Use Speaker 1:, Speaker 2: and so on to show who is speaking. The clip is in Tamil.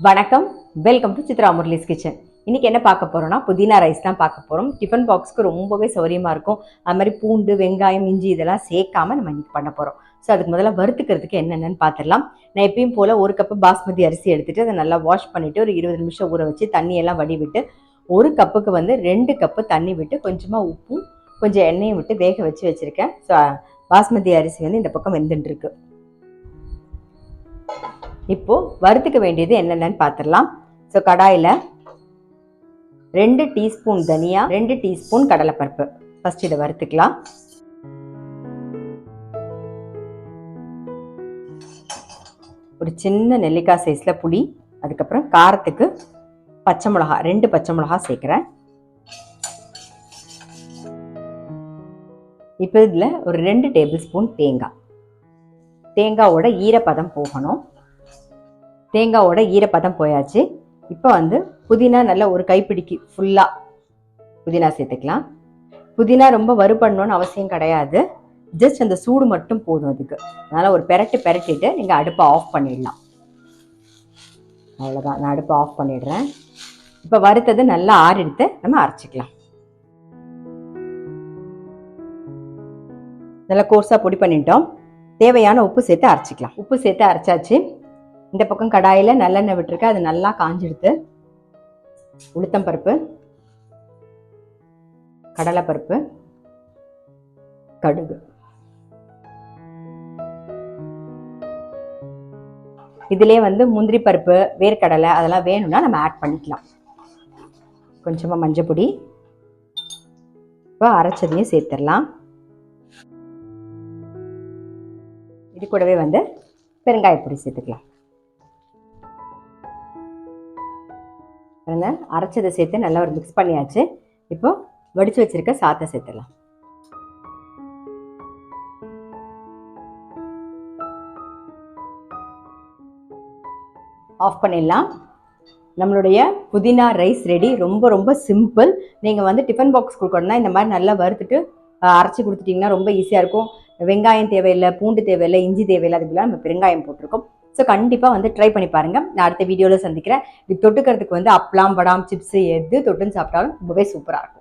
Speaker 1: வணக்கம், welcome to Chitra Murali's kitchen. இன்னைக்கு என்ன பார்க்க போறோம்னா புதினா ரைஸ் தான் பார்க்க போறோம். டிஃபன் பாக்ஸ்க்கு ரொம்பவே சௌரியமா இருக்கும். அது மாதிரி பூண்டு, வெங்காயம், இஞ்சி இதெல்லாம் சேர்க்காம நம்ம இன்னைக்கு பண்ண போறோம். ஸோ அதுக்கு முதல்ல வறுத்துக்கிறதுக்கு என்னென்னு பார்த்துடலாம். நான் எப்பயும் போல 1 கப்பு பாஸ்மதி அரிசி எடுத்துட்டு அதை நல்லா வாஷ் பண்ணிட்டு ஒரு 20 நிமிஷம் ஊற வச்சு தண்ணியெல்லாம் வடிவிட்டு 1 கப்புக்கு 2 கப்பு தண்ணி விட்டு கொஞ்சமா உப்பும் கொஞ்சம் எண்ணெயும் விட்டு வேக வச்சிருக்கேன். ஸோ பாஸ்மதி அரிசி இந்த பக்கம் வெந்துட்டு இருக்கு. இப்போ வறுத்துக்க வேண்டியது என்னென்னு பார்த்துடலாம். ஸோ கடாயில் 2 டீஸ்பூன் தனியா, 2 டீஸ்பூன் கடலைப்பருப்பு ஃபர்ஸ்ட் இதை வறுத்துக்கலாம். ஒரு சின்ன நெல்லிக்காய் சைஸ்ல புளி, அதுக்கப்புறம் காரத்துக்கு பச்சை மிளகா 2 பச்சை மிளகா சேர்க்கிறேன். இப்போ இதில் ஒரு 2 டேபிள் ஸ்பூன் தேங்காவோட ஈரப்பதம் போகணும். தேங்காவோட ஈரப்பதம் போயாச்சு. இப்போ புதினா நல்ல ஒரு கைப்பிடிக்கு ஃபுல்லாக புதினா சேர்த்துக்கலாம். புதினா ரொம்ப வறுபடணும்னு அவசியம் கிடையாது, ஜஸ்ட் அந்த சூடு மட்டும் போதும் அதுக்கு. அதனால் ஒரு பெரட்டிட்டு நீங்கள் அடுப்பை ஆஃப் பண்ணிடலாம். அவ்வளோதான், நான் அடுப்பை ஆஃப் பண்ணிடுறேன். இப்போ வறுத்தது நல்லா ஆறிடுத்து நம்ம அரைச்சிக்கலாம். நல்லா கோர்ஸாக பொடி பண்ணிட்டோம். தேவையான உப்பு சேர்த்து அரைச்சிக்கலாம். உப்பு சேர்த்து அரைச்சாச்சு. இந்த பக்கம் கடாயில் நல்லெண்ணெய் விட்டுருக்கேன், அது நல்லா காஞ்சிடுத்து. உளுத்தம்பருப்பு, கடலைப்பருப்பு, கடுகு, இதுலேயே முந்திரி பருப்பு, வேர்க்கடலை அதெல்லாம் வேணும்னா நம்ம ஆட் பண்ணிக்கலாம். கொஞ்சமாக மஞ்சள் பொடி, இப்போ அரைச்சதையும் சேர்த்துடலாம். இது கூடவே பெருங்காயப்பொடி சேர்த்துக்கலாம். அரைச்சதை சேர்த்து நல்லா ஒரு மிக்ஸ் பண்ணியாச்சு. இப்போ வடிச்சு வச்சிருக்க சாத்தை சேர்த்துடலாம். ஆஃப் பண்ணிடலாம். நம்மளுடைய புதினா ரைஸ் ரெடி. ரொம்ப ரொம்ப சிம்பிள். நீங்கள் டிஃபன் பாக்ஸ் கொடுக்கணும்னா இந்த மாதிரி நல்லா வறுத்துட்டு அரைச்சி கொடுத்துட்டிங்கன்னா ரொம்ப ஈஸியாக இருக்கும். வெங்காயம் தேவையில்லை, பூண்டு தேவையில்லை, இஞ்சி தேவையில்லை, அதுக்கெல்லாம் நம்ம பெருங்காயம் போட்டிருக்கோம். ஸோ கண்டிப்பாக ட்ரை பண்ணி பாருங்கள். நான் அடுத்த வீடியோவில் சந்திக்கிறேன். இது தொட்டுக்கிறதுக்கு அப்பளம், படாம், சிப்ஸ் எது தொட்டுன்னு சாப்பிட்டாலும் ரொம்பவே சூப்பராக இருக்கும்.